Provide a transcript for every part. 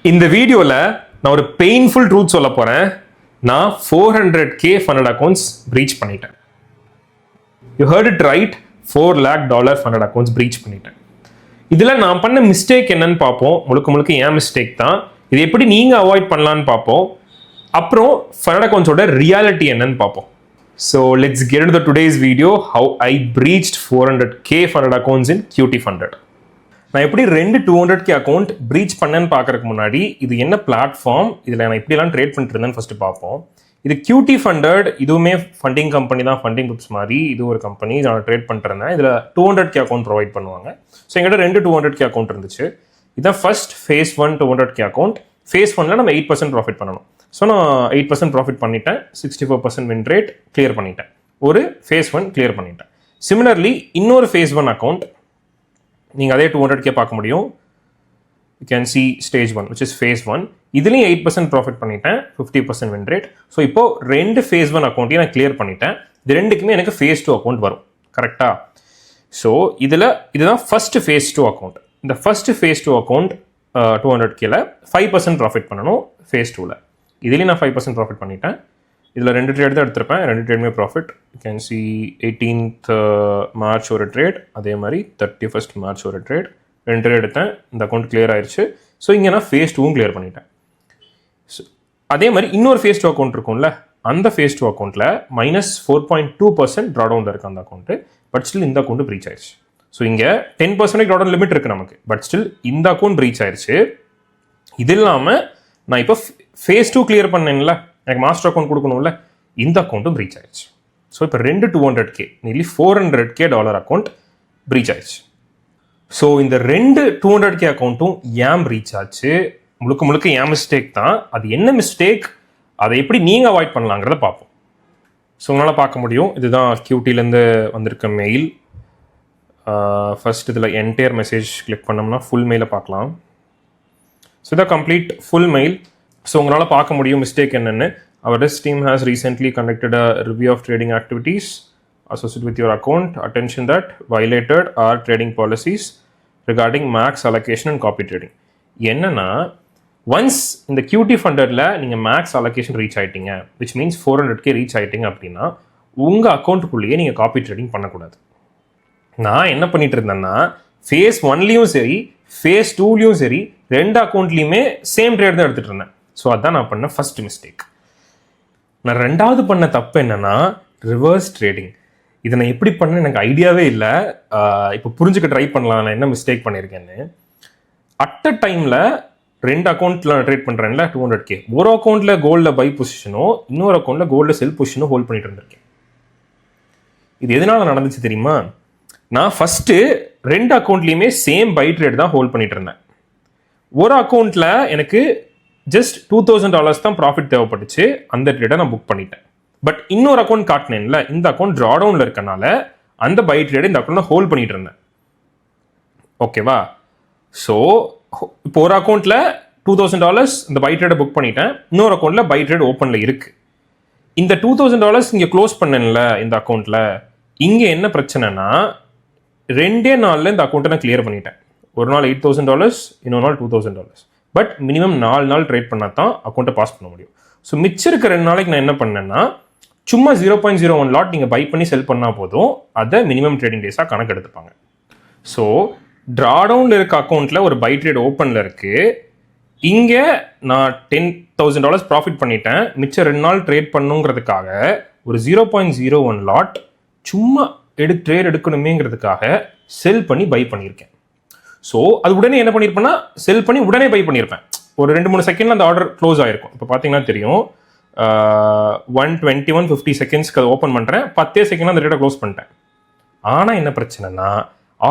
இந்த வீடியோவில் நான் ஒரு பெயின்ஃபுல் ட்ரூத் சொல்ல போகிறேன். நான் 400K ஃபண்டட் அக்கௌண்ட்ஸ் ப்ரீச் பண்ணிட்டேன். You heard it right, $4 lakh funded accounts preach பண்ணிட்டேன். இதில் நான் பண்ண மிஸ்டேக் என்னன்னு பார்ப்போம். முழுக்க ஏன் மிஸ்டேக் தான், இது எப்படி நீங்கள் அவாய்ட் பண்ணலான்னு பார்ப்போம். அப்புறம் ஃபண்டட் அக்கௌண்ட்ஸோட ரியாலிட்டி என்னன்னு பார்ப்போம். So let's get into the today's video, how I breached 400K funded accounts in QT Funded. நான் எப்படி 200K அக்கௌண்ட் ப்ரீச் பண்ணேன்னு பார்க்கறதுக்கு முன்னாடி இது என்ன பிளாட்ஃபார்ம், இதில் நான் எப்படிலாம் ட்ரேட் பண்ணிட்டு இருந்தேன்னு ஃபர்ஸ்ட் பார்ப்போம். இது QT Funded, இதுவுமே ஃபண்டிங் கம்பெனி தான், ஃபண்டிங் குரூப்ஸ் மாதிரி. இது ஒரு கம்பெனி, நான் ட்ரேட் பண்ணிட்டு இருந்தேன். இதில் 200K அக்கௌண்ட் ப்ரொவைட் பண்ணுவாங்க. ஸோ எங்கிட்ட 200K அக்கௌண்ட் இருந்துச்சு. இதுதான் first phase 1 200K account. phase 1ல நம்ம 8% ப்ராஃபிட் பண்ணணும். ஸோ நான் 8% ப்ராஃபிட் பண்ணிட்டேன். 64% வின் ரேட் கிளியர் பண்ணிட்டேன். ஒரு phase 1 கிளியர் பண்ணிட்டேன். சிமிலர்லி இன்னொரு phase 1 அக்கௌண்ட் நீங்கள் அதே 200K பார்க்க முடியும். You can C stage 1 which is phase 1. இதுலேயும் 8% ப்ராஃபிட் பண்ணிட்டேன், 50% வின் ரேட். ஸோ இப்போ 2 phase 1 அக்கௌண்ட்டையும் நான் கிளியர் பண்ணிட்டேன். இது ரெண்டுக்குமே எனக்கு phase 2 அக்கௌண்ட் வரும், கரெக்டா? ஸோ இதுதான் ஃபர்ஸ்ட் phase 2 அக்கௌண்ட். இந்த ஃபர்ஸ்ட் phase 2 அக்கௌண்ட் 200Kல 5% ப்ராஃபிட் பண்ணணும் phase 2ல. இதுலேயும் நான் 5% ப்ராஃபிட் பண்ணிட்டேன். இதில் 2 ட்ரேட் தான் எடுத்திருப்பேன், 2 ட்ரேடுமே profit. You can see 18th March ஒரு ட்ரேட், அதே மாதிரி 31st March ஒரு ட்ரேட். 2 ட்ரேட் எடுத்தேன், இந்த அக்கௌண்ட் கிளியர் ஆயிடுச்சு. ஸோ இங்கே நான் phase 2வும் கிளியர் பண்ணிட்டேன். ஸோ அதே மாதிரி இன்னொரு phase 2 அக்கௌண்ட் இருக்கும்ல, அந்த phase 2 அக்கௌண்ட்டில் -4.2% ட்ராடவுனில் இருக்குது அந்த அக்கௌண்ட்டு. பட் ஸ்டில் இந்த அக்கௌண்ட் ப்ரீச் ஆயிடுச்சு. ஸோ இங்கே 10% ட்ராடவுன் லிமிட் இருக்குது நமக்கு, பட் ஸ்டில் இந்த அக்கௌண்ட் ப்ரீச் ஆயிடுச்சு. இது இல்லாமல் நான் இப்போ phase 2 கிளியர் பண்ணேன்ல, எனக்கு மாஸ்டர் அக்கௌண்ட் கொடுக்கணும்ல, இந்த அக்கௌண்ட்டும் ப்ரீச் ஆயிடுச்சு. ஸோ இப்போ 200K nearly $400K account preach ஆயிடுச்சு. ஸோ இந்த 200K அக்கௌண்ட்டும் ஏன் ப்ரீச் ஆச்சு, முழுக்க ஏன் மிஸ்டேக் தான். அது என்ன மிஸ்டேக், அதை எப்படி நீங்கள் அவாய்ட் பண்ணலாங்கிறத பார்ப்போம். ஸோ உங்களால் பார்க்க முடியும், இதுதான் QTலேருந்து வந்திருக்க மெயில். ஃபர்ஸ்ட் இதில் என்டையர் மெசேஜ் கிளிக் பண்ணோம்னா ஃபுல் மெயிலை பார்க்கலாம். ஸோ இதான் கம்ப்ளீட் ஃபுல் மெயில். ஸோ உங்களால் பார்க்க முடியும் மிஸ்டேக் என்னென்னு. Our risk team has recently conducted a review of trading activities associated with your account. Attention that violated our trading policies regarding max allocation and copy trading. என்னன்னா, once இந்த QT Fundedல நீங்கள் max allocation reach ஆகிட்டீங்க, which means 400K reach ஆகிட்டீங்க அப்படின்னா உங்கள் அக்கௌண்ட்டுக்குள்ளேயே நீங்கள் copy trading பண்ணக்கூடாது. நான் என்ன பண்ணிட்டு இருந்தேன்னா, phase 1லையும் சரி phase 2லையும் சரி 2 அக்கௌண்ட்லையுமே சேம் ட்ரேட் தான் எடுத்துகிட்டு இருந்தேன். ஸோ அதான் நான் பண்ண ஃபர்ஸ்ட் மிஸ்டேக். நான் ரெண்டாவது பண்ண தப்பு என்னன்னா, ரிவர்ஸ் ட்ரேடிங். இதை நான் எப்படி பண்ண எனக்கு ஐடியாவே இல்லை. இப்போ புரிஞ்சுக்க ட்ரை பண்ணலாம் நான் என்ன மிஸ்டேக் பண்ணியிருக்கேன்னு. அட் அ டைமில் 2 அக்கௌண்ட்டில் நான் ட்ரேட் பண்ணுறேன்ல 200K, ஒரு அக்கௌண்ட்டில் கோல்டில் பை பொசிஷனும் இன்னொரு அக்கௌண்ட்டில் கோல்டில் செல் பொசிஷனும் ஹோல்ட் பண்ணிட்டு இருந்திருக்கேன். இது எதனால நடந்துச்சு தெரியுமா? நான் ஃபஸ்ட்டு 2 அக்கௌண்ட்லேயுமே சேம் பை ட்ரேட் தான் ஹோல்ட் பண்ணிட்டு இருந்தேன். ஒரு அக்கௌண்ட்டில் எனக்கு ஜஸ்ட் $2,000 தான் ப்ராஃபிட் தேவைப்பட்டுச்சு, அந்த ட்ரேடை நான் புக் பண்ணிட்டேன். பட் இன்னொரு அக்கௌண்ட் காட்டினேன்ல, இந்த அக்கௌண்ட் ட்ராடவுனில் இருக்கனால அந்த பை ட்ரேடை இந்த அக்கௌண்ட் ஹோல்ட் பண்ணிட்டு இருந்தேன். ஓகேவா? ஸோ இப்போ ஒரு அக்கௌண்ட்டில் $2,000 இந்த பை ட்ரேடை புக் பண்ணிட்டேன், இன்னொரு அக்கௌண்ட்டில் பை ட்ரேட் ஓப்பனில் இருக்குது. இந்த $2,000 இங்கே க்ளோஸ் பண்ணேன்ல இந்த அக்கௌண்ட்டில், இங்கே என்ன பிரச்சனைனா 2 நாளில் இந்த அக்கௌண்ட்டை நான் கிளியர் பண்ணிட்டேன். ஒரு நாள் $8,000, இன்னொரு நாள் $2,000. பட் மினிமம் 4 நாள் ட்ரேட் பண்ணால் தான் அக்கௌண்ட்டை பாஸ் பண்ண முடியும். ஸோ மிச்சம் இருக்க 2 நாளைக்கு நான் என்ன பண்ணேன்னா, சும்மா 0.01 லாட் நீங்கள் பை பண்ணி செல் பண்ணால் போதும், அதை மினிமம் ட்ரேடிங் டேஸாக கணக்கு எடுத்துப்பாங்க. ஸோ ட்ராடவுனில் இருக்க அக்கௌண்ட்டில் ஒரு பை ட்ரேட் ஓப்பனில் இருக்குது, இங்கே நான் $10,000 ப்ராஃபிட் பண்ணிட்டேன். மிச்சம் 2 நாள் ட்ரேட் பண்ணுங்கிறதுக்காக ஒரு 0.01 லாட் சும்மா ட்ரேட் எடுக்கணுமேங்கிறதுக்காக செல் பண்ணி பை பண்ணியிருக்கேன். ஸோ அது உடனே என்ன பண்ணியிருப்பேன்னா, செல் பண்ணி உடனே பை பண்ணியிருப்பேன். ஒரு 2-3 செகண்டில் அந்த ஆர்டர் க்ளோஸ் ஆகிருக்கும். இப்போ பார்த்தீங்கன்னா தெரியும், 1:21:50 செகண்ட்ஸ்க்கு அதை ஓப்பன் பண்ணுறேன், 10 செகண்டில் அந்த ட்ரேட்டை க்ளோஸ் பண்ணிட்டேன். ஆனால் என்ன பிரச்சனைனா,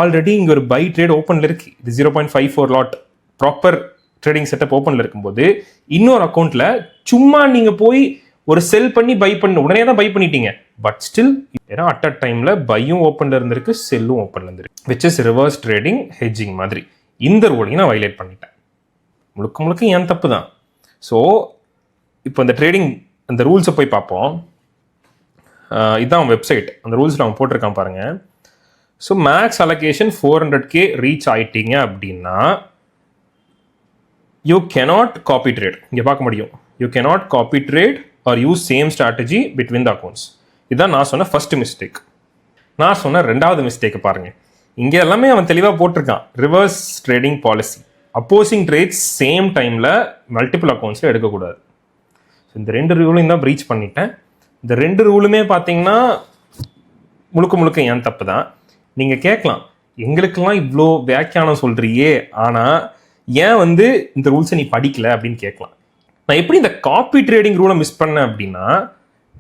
ஆல்ரெடி இங்கே ஒரு பை ட்ரேட் ஓப்பனில் இருக்குது. இது 0.54 லாட் ப்ராப்பர் ட்ரேடிங் செட்டப் ஓப்பனில் இருக்கும்போது இன்னொரு அக்கௌண்ட்டில் சும்மா நீங்கள் போய் ஒரு செல் பண்ணி பை பண்ண உடனே தான் பை பண்ணிட்டீங்க. பட் ஸ்டில் ஏன்னா அட் அ டைமில் பையும் ஓப்பனில் இருந்திருக்கு, செல்லும் ஓப்பனில் இருந்திருக்கு, which is reverse trading, hedging மாதிரி. இந்த ரூலையும் நான் வயலேட் பண்ணிட்டேன். முழுக்க ஏன் தப்பு தான். ஸோ இப்போ இந்த ட்ரேடிங் அந்த ரூல்ஸை போய் பார்ப்போம். இதுதான் வெப்சைட், அந்த ரூல்ஸில் அவன் போட்டிருக்கான் பாருங்கள். So max allocation 400K reach ஆகிட்டீங்க அப்படின்னா யூ cannot காப்பி ட்ரேட். இங்கே பார்க்க முடியும், you cannot copy trade or use same strategy between the accounts. இதுதான் நான் சொன்ன ஃபர்ஸ்ட் மிஸ்டேக். நான் சொன்ன ரெண்டாவது மிஸ்டேக்கை பாருங்கள். இங்கே எல்லாமே அவன் தெளிவாக போட்டிருக்கான், reverse trading policy. Opposing trades same டைமில் மல்டிபிள் அக்கௌண்ட்ஸில் எடுக்கக்கூடாது. ஸோ இந்த 2 ரூலையும் தான் ப்ரீச் பண்ணிட்டேன். இந்த 2 ரூலுமே பார்த்தீங்கன்னா முழுக்க என் தப்பு தான். நீங்கள் கேட்கலாம், எங்களுக்கெல்லாம் இவ்வளோ வியாக்கியானம் சொல்கிறியே, ஆனால் ஏன் வந்து இந்த ரூல்ஸை நீ படிக்கல அப்படின்னு கேட்கலாம். நான் எப்படி இந்த காப்பி ட்ரேடிங் ரூலை மிஸ் பண்ணேன் அப்படின்னா,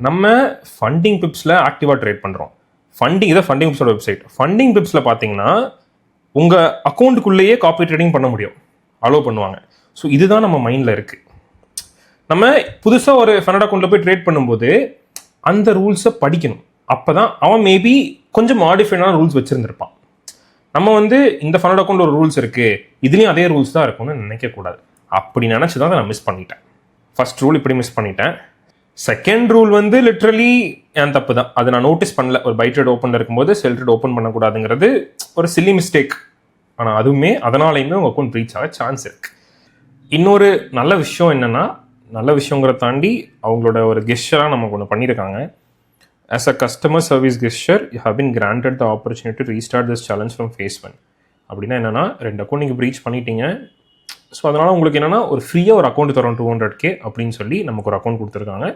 நம்ம ஃபண்டிங் பிப்ஸில் ஆக்டிவாக ட்ரேட் பண்ணுறோம். இதை ஃபண்டிங் பிப்ஸோட வெப்சைட். ஃபண்டிங் பிப்ஸில் பார்த்தீங்கன்னா உங்கள் அக்கௌண்ட்டுக்குள்ளேயே காப்பி ட்ரேடிங் பண்ண முடியும், அலோவ் பண்ணுவாங்க. ஸோ இதுதான் நம்ம மைண்டில் இருக்குது. நம்ம புதுசாக ஒரு ஃபண்ட் அக்கௌண்ட்டில் போய் ட்ரேட் பண்ணும்போது அந்த ரூல்ஸை படிக்கணும். அப்போ தான் அவன் மேபி கொஞ்சம் மாடிஃபைடான ரூல்ஸ் வச்சுருந்துருப்பான். நம்ம வந்து இந்த ஃபண்ட் அக்கௌண்ட் ஒரு ரூல்ஸ் இருக்குது, இதுலேயும் அதே ரூல்ஸ் தான் இருக்கும்னு நினைக்கக்கூடாது. அப்படி நினச்சி தான் நான் மிஸ் பண்ணிட்டேன். ஃபர்ஸ்ட் ரூல் இப்படி மிஸ் பண்ணிட்டேன். செகண்ட் ரூல் வந்து லிட்ரலி என் தப்பு தான். அதை நான் நோட்டீஸ் பண்ணல. ஒரு பை ட்ரேட் ஓப்பனில் இருக்கும்போது செல் ட்ரேட் ஓப்பன் பண்ணக்கூடாதுங்கிறது ஒரு சில்லி மிஸ்டேக். ஆனால் அதுவுமே அதனாலையுமே உங்கள் அக்கௌண்ட் ப்ரீச் ஆக சான்ஸ் இருக்குது. இன்னொரு நல்ல விஷயம் என்னென்னா, நல்ல விஷயங்கிறத தாண்டி அவங்களோட ஒரு கெஸ்டராக நமக்கு ஒன்று பண்ணியிருக்காங்க. As a customer service gesture, you have been granted the opportunity to restart this challenge from phase 1. அப்படின்னா என்னென்னா, 2 அக்கௌண்ட் நீங்கள் ப்ரீச் பண்ணிட்டீங்க. ஸோ அதனால் உங்களுக்கு என்னென்னா ஒரு ஃப்ரீயாக ஒரு அக்கௌண்ட் தரோம் 200K அப்படின்னு சொல்லி நமக்கு ஒரு அக்கௌண்ட் கொடுத்துருக்காங்க.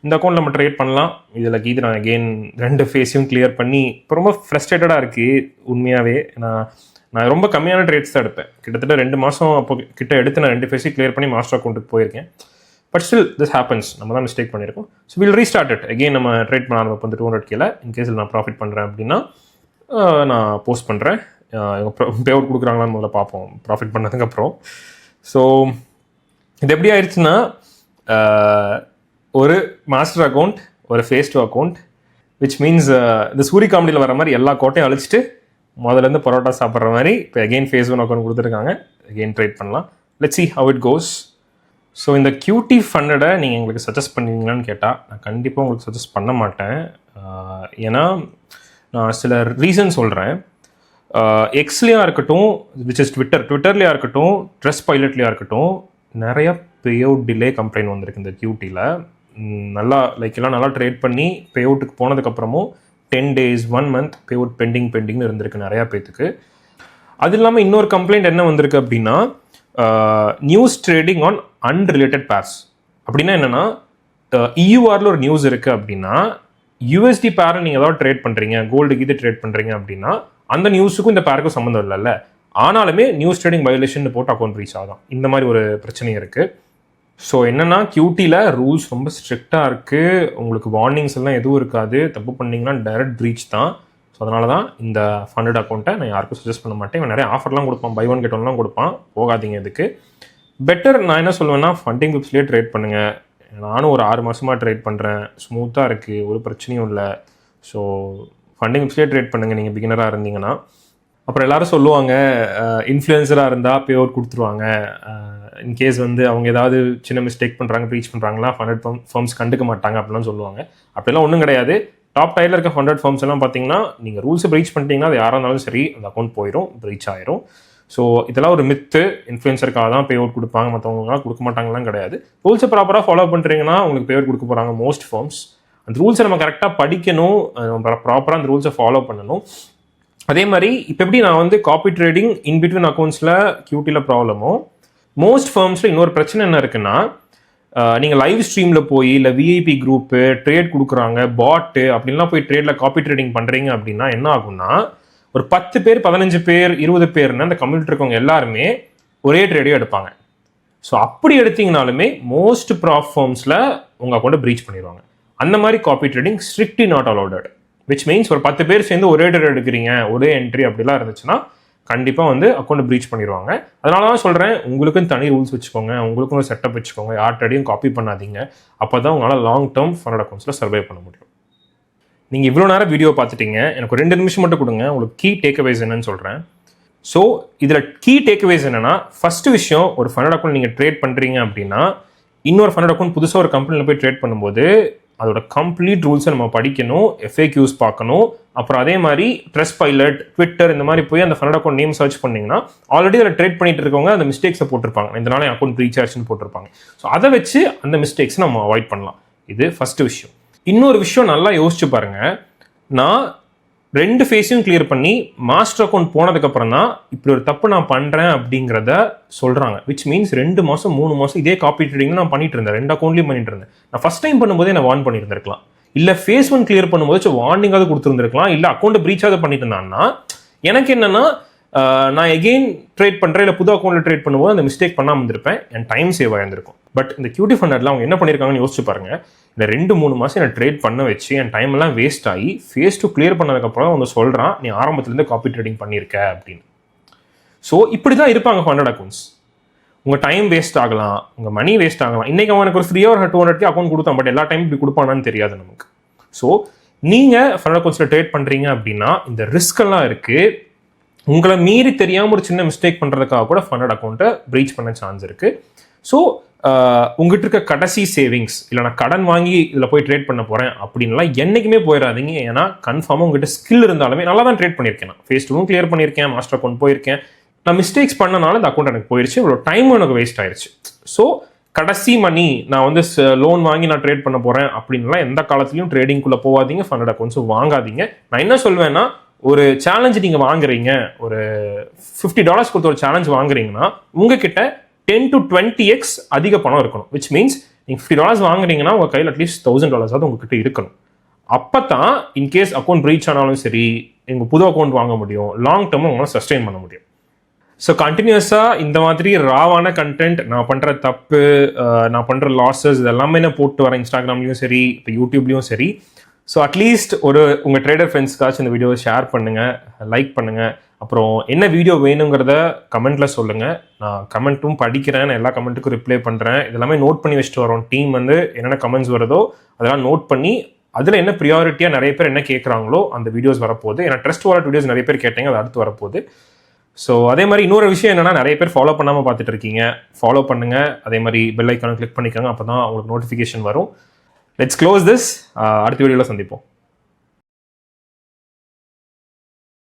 இந்த அக்கௌண்ட் நம்ம ட்ரேட் பண்ணலாம். இதில் கீது நான் அகெயின் 2 ஃபேஸையும் கிளியர் பண்ணி இப்போ ரொம்ப ஃப்ரஸ்ட்ரேட்டடாக இருக்குது உண்மையாகவே. நான் ரொம்ப கம்மியான ட்ரேட்ஸ் தான் எடுப்பேன். கிட்டத்தட்ட 2 மாதம் அப்போ கிட்ட எடுத்து நான் 2 ஃபேஸையும் கிளியர் பண்ணி மாஸ்டர் அக்கௌண்ட்டுக்கு போயிருக்கேன். But still this happens. நம்ம தான் மிஸ்டேக் பண்ணியிருக்கோம். So will restart it again. நம்ம ட்ரேட் பண்ண ஆரம்பிப்போம் 200Kல. இன்கேஸில் நான் ப்ராஃபிட் பண்ணுறேன் அப்படின்னா நான் போஸ்ட் பண்ணுறேன். பே அவுட் கொடுக்குறாங்களான்னு முதல்ல பார்ப்போம் ப்ராஃபிட் பண்ணதுக்கப்புறம். ஸோ இது எப்படி ஆயிடுச்சுன்னா, ஒரு மாஸ்டர் அக்கௌண்ட், ஒரு ஃபேஸ் 2 அக்கௌண்ட், விச் மீன்ஸ் இந்த சூரிய காமெடியில் வர மாதிரி எல்லா கோட்டையும் அழிச்சிட்டு முதலேருந்து பரோட்டா சாப்பிட்ற மாதிரி இப்போ அகெயின் ஃபேஸ் 1 அக்கௌண்ட் கொடுத்துருக்காங்க. அகெயின் ட்ரேட் பண்ணலாம். Let's see how it goes. So இந்த QT ஃபண்டை நீங்கள் எங்களுக்கு சஜஸ்ட் பண்ணுவீங்களான்னு கேட்டால் நான் கண்டிப்பாக உங்களுக்கு சஜஸ்ட் பண்ண மாட்டேன். ஏன்னா நான் சில ரீசன் சொல்கிறேன். எக்ஸ்லேயா இருக்கட்டும், விச் இஸ் ட்விட்டர்லேயா இருக்கட்டும், ட்ரெஸ் பைலட்லேயா இருக்கட்டும், நிறையா பே அவுட் டிலே கம்ப்ளைண்ட் வந்திருக்கு இந்த QTயில். நல்லா எல்லாம் நல்லா ட்ரேட் பண்ணி பே அவுட்டுக்கு போனதுக்கப்புறமும் 10 days 1 month பே அவுட் பெண்டிங்னு இருந்திருக்கு நிறையா பேத்துக்கு. அது இல்லாமல் இன்னொரு கம்ப்ளைண்ட் என்ன வந்திருக்கு அப்படின்னா, news trading on unrelated pairs. அப்படின்னா என்னென்னா, EURல ஒரு நியூஸ் இருக்குது அப்படின்னா, USD பேரை நீங்கள் ஏதாவது ட்ரேட் பண்ணுறீங்க, கோல்டு கீது ட்ரேட் பண்ணுறீங்க அப்படின்னா அந்த நியூஸுக்கும் இந்த பேருக்கும் சம்மந்தம் இல்லைல்ல. ஆனாலுமே நியூஸ் ட்ரேடிங் வயலேஷன் போட்டு அக்கௌண்ட் ரீச் ஆகும். இந்த மாதிரி ஒரு பிரச்சனை இருக்குது. ஸோ என்னென்னா, QTயில் ரூல்ஸ் ரொம்ப ஸ்ட்ரிக்டாக இருக்குது. உங்களுக்கு வார்னிங்ஸ் எல்லாம் எதுவும் இருக்காது. தப்பு பண்ணிங்கன்னா டைரக்ட் ப்ரீச் தான். ஸோ அதனால தான் இந்த ஃபண்டட் அக்கௌண்ட்டை நான் யாருக்கும் சஜஸ்ட் பண்ண மாட்டேன். இவன் நிறைய ஆஃபர்லாம் கொடுப்பான், பை 1 get 1லாம் கொடுப்பான். போகாதீங்க இதுக்கு. பெட்டர் நான் என்ன சொல்லுவேன்னா, ஃபண்டிங் பிப்ஸ்லேயே ட்ரேட் பண்ணுங்கள். நானும் ஒரு 6 மாதமாக ட்ரேட் பண்ணுறேன். ஸ்மூத்தாக இருக்குது, ஒரு பிரச்சனையும் இல்லை. ஸோ ஃபண்டிங் பிப்ஸ்லேயே ட்ரேட் பண்ணுங்கள் நீங்கள் பிகினராக இருந்தீங்கன்னா. அப்புறம் எல்லோரும் சொல்லுவாங்க, இன்ஃப்ளூயன்சராக இருந்தால் பே அவுட் கொடுத்துருவாங்க. இன்கேஸ் வந்து அவங்க ஏதாவது சின்ன மிஸ்டேக் பண்ணுறாங்க, ப்ரீச் பண்ணுறாங்களா, ஃபண்டட் ஃபர்ம்ஸ் கண்டுக்க மாட்டாங்க அப்படிலாம் சொல்லுவாங்க. அப்படிலாம் ஒன்றும் கிடையாது. டாப் டைலில் இருக்க ஃபண்டட் ஃபர்ம்ஸ் எல்லாம் பார்த்தீங்கன்னா, நீங்கள் ரூல்ஸை ப்ரீச் பண்ணிட்டீங்கன்னா அது யாராக இருந்தாலும் சரி அந்த அக்கௌண்ட் போயிடும், ப்ரீச் ஆயிரும். ஸோ இதெல்லாம் ஒரு மித்து. இன்ஃப்ளூயன்சருக்காக தான் பே அவுட் கொடுப்பாங்க, மற்றவங்களாம் கொடுக்க மாட்டாங்கலாம் கிடையாது. ரூல்ஸை ப்ராப்பராக ஃபாலோ பண்ணுறீங்கன்னா உங்களுக்கு பே அவுட் கொடுக்க போகிறாங்க மோஸ்ட் ஃபர்ம்ஸ். அந்த ரூல்ஸை நம்ம கரெக்டாக படிக்கணும், ப்ராப்பராக அந்த ரூல்ஸை ஃபாலோ பண்ணணும். அதே மாதிரி இப்போ எப்படி நான் வந்து காப்பி ட்ரேடிங் இன் பிட்வீன் அக்கௌண்ட்ஸில் QTயில் ப்ராப்ளமோ, மோஸ்ட் ஃபர்ம்ஸில் இன்னொரு பிரச்சனை என்ன இருக்குன்னா, நீங்கள் லைவ் ஸ்ட்ரீமில் போய் இல்லை VIP குரூப்பு ட்ரேட் கொடுக்குறாங்க, பாட்டு அப்படின்லாம் போய் ட்ரேடில் காப்பி ட்ரேடிங் பண்ணுறீங்க அப்படின்னா என்ன ஆகும்னா, ஒரு 10 பேர் 15 பேர் 20 பேர்னு அந்த கம்யூனிட்டி இருக்கவங்க எல்லாருமே ஒரே ட்ரேடையும் எடுப்பாங்க. ஸோ அப்படி எடுத்தீங்கனாலுமே மோஸ்ட் ப்ராப் ஃபர்ம்ஸில் உங்கள் அக்கௌண்ட்டை ப்ரீச் பண்ணிடுவாங்க. அந்த மாதிரி copy trading strictly not allowed. Which means ஒரு 10 பேர் சேர்ந்து ஒரே ட்ரேட் எடுக்கிறீங்க, ஒரே என்ட்ரி அப்படிலாம் இருந்துச்சுன்னா கண்டிப்பாக வந்து அக்கௌண்ட் ப்ரீச் பண்ணிடுவாங்க. அதனால தான் சொல்கிறேன், உங்களுக்குன்னு தனி ரூல்ஸ் வச்சுக்கோங்க, உங்களுக்கும் ஒரு செட்டப் வச்சுக்கோங்க, யார் ட்ரேடையும் காப்பி பண்ணாதீங்க. அப்போ தான் உங்களால் லாங் டேர்ம் ஃபண்டட் அக்கௌண்ட்ஸில் சர்வை பண்ண முடியும். நீங்கள் இவ்வளோ நேரம் வீடியோ பார்த்துட்டீங்க, எனக்கு ஒரு 2 நிமிஷம் மட்டும் கொடுங்க, உங்களுக்கு கீ டேக்அவேஸ் என்னன்னு சொல்கிறேன். ஸோ இதில் கீ டேக்அவேஸ் என்னென்னா, ஃபஸ்ட்டு விஷயம், ஒரு ஃபண்டட் அக்கௌண்ட் நீங்கள் ட்ரேட் பண்ணுறீங்க அப்படின்னா, இன்னொரு ஃபண்டட் அக்கௌண்ட் புதுசாக ஒரு கம்பெனியில் போய் ட்ரேட் பண்ணும்போது அதோட கம்ப்ளீட் ரூல்ஸை நம்ம படிக்கணும், FAQs பார்க்கணும். அப்புறம் அதே மாதிரி ட்ரெஸ்ட் பைலட், ட்விட்டர் இந்த மாதிரி போய் அந்த ஃபண்ட் அக்கௌண்ட் நேம் சர்ச் பண்ணிங்கன்னா ஆல்ரெடி அதில் ட்ரேட் பண்ணிட்டு இருக்கவங்க அந்த மிஸ்டேக்ஸை போட்டிருப்பாங்க, இதனால அக்கௌண்ட் ப்ரீச் ஆச்சுன்னு போட்டிருப்பாங்க. ஸோ அதை வச்சு அந்த மிஸ்டேக்ஸ் நம்ம அவாய்ட் பண்ணலாம். இது ஃபர்ஸ்ட் விஷயம். இன்னொரு விஷயம் நல்லா யோசிச்சு பாருங்க, நான் 2 ஃபேஸையும் கிளியர் பண்ணி மாஸ்டர் அக்கௌண்ட் போனதுக்கப்புறம் தான் இப்படி ஒரு தப்பு நான் பண்ணுறேன் அப்படிங்கிறத சொல்கிறாங்க. விச் மீன்ஸ் 2 மாதம் 3 மாதம் இதே காப்பி ட்ரேடிங் நான் பண்ணிட்டு இருந்தேன், 2 அக்கௌண்ட்லையும் பண்ணிட்டு இருந்தேன். நான் ஃபர்ஸ்ட் டைம் பண்ணும்போதே நான் வார்ன் பண்ணியிருந்திருக்கலாம், இல்லை ஃபேஸ் 1 கிளியர் பண்ணும்போது வார்னிங்காவது கொடுத்துருந்துருக்கலாம், இல்லை அக்கௌண்ட் ப்ரீச்சாவது பண்ணிட்டு இருந்தான்னா எனக்கு என்னன்னா நான் எகெயின் ட்ரேட் பண்ணுறேன், இல்லை புது அக்கௌண்ட்டில் ட்ரேட் பண்ணும்போது அந்த மிஸ்டேக் பண்ணாமல் இருந்திருப்பேன், என் டைம் சேவ் ஆயிருந்திருக்கும். பட் இந்த QT ஃபண்டர்ல அவங்க என்ன பண்ணியிருக்காங்கன்னு யோசிச்சு பாருங்க. இந்த 2-3 மாதம் என்னை ட்ரேட் பண்ண வச்சு என் டைம் எல்லாம் வேஸ்ட் ஆகி ஃபேஸ் 2 கிளியர் பண்ணதுக்கப்புறம் அவங்க சொல்கிறான் நீ ஆரம்பத்துலேருந்து காப்பி ட்ரேடிங் பண்ணியிருக்க அப்படின்னு. ஸோ இப்படி தான் இருப்பாங்க ஃபண்டட் அக்கௌண்ட்ஸ். உங்கள் டைம் வேஸ்ட் ஆகலாம், உங்கள் மணி வேஸ்ட் ஆகலாம். இன்றைக்கி அவனுக்கு ஒரு ஃப்ரீயாக ஒரு 200 அக்கௌண்ட் கொடுத்தான், பட் எல்லா டைம் இப்படி கொடுப்பானான்னு தெரியாது நமக்கு. ஸோ நீங்கள் ஃபண்டட் அக்கௌண்ட்ஸில் ட்ரேட் பண்ணுறீங்க அப்படின்னா இந்த ரிஸ்க் எல்லாம் இருக்குது. உங்களை மீறி தெரியாமல் ஒரு சின்ன மிஸ்டேக் பண்ணுறதுக்காக கூட ஃபண்டட் அக்கௌண்ட்டை ப்ரீச் பண்ண சான்ஸ் இருக்குது. ஸோ உங்ககிட்ட இருக்க கடைசி சேவிங்ஸ், இல்லை நான் கடன் வாங்கி இதில் போய் ட்ரேட் பண்ண போகிறேன் அப்படின்லாம் என்றைக்குமே போயிடாதீங்க. ஏன்னா கன்ஃபார்மாக உங்ககிட்ட ஸ்கில் இருந்தாலுமே நல்லா தான் ட்ரேட் பண்ணியிருக்கேன், நான் ஃபேஸ் 2 கிளியர் பண்ணியிருக்கேன், மாஸ்டர் அக்கௌண்ட் போயிருக்கேன், நான் மிஸ்டேக்ஸ் பண்ணனால இந்த அக்கௌண்ட் எனக்கு போயிடுச்சு, இவ்வளோ டைம் எனக்கு வேஸ்ட் ஆயிடுச்சு. ஸோ கடைசி மணி நான் வந்து லோன் வாங்கி நான் ட்ரேட் பண்ண போகிறேன் அப்படின்லாம் எந்த காலத்துலையும் ட்ரேடிங்குள்ளே போகாதீங்க, ஃபண்டட் அக்கௌண்ட்ஸும் வாங்காதீங்க. நான் என்ன சொல்வேன்னா, ஒரு சேலஞ்சு நீங்கள் வாங்குறீங்க, ஒரு $50 கொடுத்த ஒரு சேலஞ்ச் வாங்குறீங்கன்னா உங்ககிட்ட 10 to 20x அதிக பணம் இருக்கணும். விச் மீன்ஸ் நீங்கள் $50 வாங்குறீங்கன்னா உங்கள் கையில் அட்லீஸ்ட் $1000 உங்ககிட்ட இருக்கணும். அப்போ தான் இன்கேஸ் அக்கௌண்ட் ப்ரீச் ஆனாலும் சரி, எங்கள் புது அக்கௌண்ட் வாங்க முடியும், லாங் டேர்மும் உங்களால் சஸ்டெயின் பண்ண முடியும். ஸோ கண்டினியூஸாக இந்த மாதிரி ராவான கண்டென்ட், நான் பண்ணுற தப்பு, நான் பண்ணுற லாஸஸ், இது எல்லாமே நான் போட்டு வரேன் இன்ஸ்டாகிராம்லேயும் சரி, இப்போ யூடியூப்லேயும் சரி. ஸோ அட்லீஸ்ட் உங்கள் ட்ரேடர் ஃப்ரெண்ட்ஸ்க்காச்சும் இந்த வீடியோவை ஷேர் பண்ணுங்கள், லைக் பண்ணுங்கள். அப்புறம் என்ன வீடியோ வேணுங்கிறத கமெண்ட்டில் சொல்லுங்கள். நான் கமெண்ட்டும் படிக்கிறேன், நான் எல்லா கமெண்ட்டுக்கும் ரிப்ளை பண்ணுறேன். இதெல்லாமே நோட் பண்ணி வச்சுட்டு வரோம். டீம் வந்து என்னென்ன கமெண்ட்ஸ் வருதோ அதெல்லாம் நோட் பண்ணி அதில் என்ன ப்ரியாரிட்டியாக நிறைய பேர் என்ன கேட்குறாங்களோ அந்த வீடியோஸ் வரப்போகுது. ஏன்னா ட்ரஸ்ட் வாலெட் வீடியோஸ் நிறைய பேர் கேட்டீங்க, அது அடுத்து வரப்போகுது. ஸோ அதே மாதிரி இன்னொரு விஷயம் என்னென்னா, நிறைய பேர் ஃபாலோ பண்ணாமல் பார்த்துட்டு இருக்கீங்க, ஃபாலோ பண்ணுங்கள். அதே மாதிரி பெல் ஐக்கானை கிளிக் பண்ணிக்கோங்க, அப்போ தான் உங்களுக்கு நோட்டிஃபிகேஷன் வரும். Let's close this. அடுத்த வீடியோவில் சந்திப்போம்.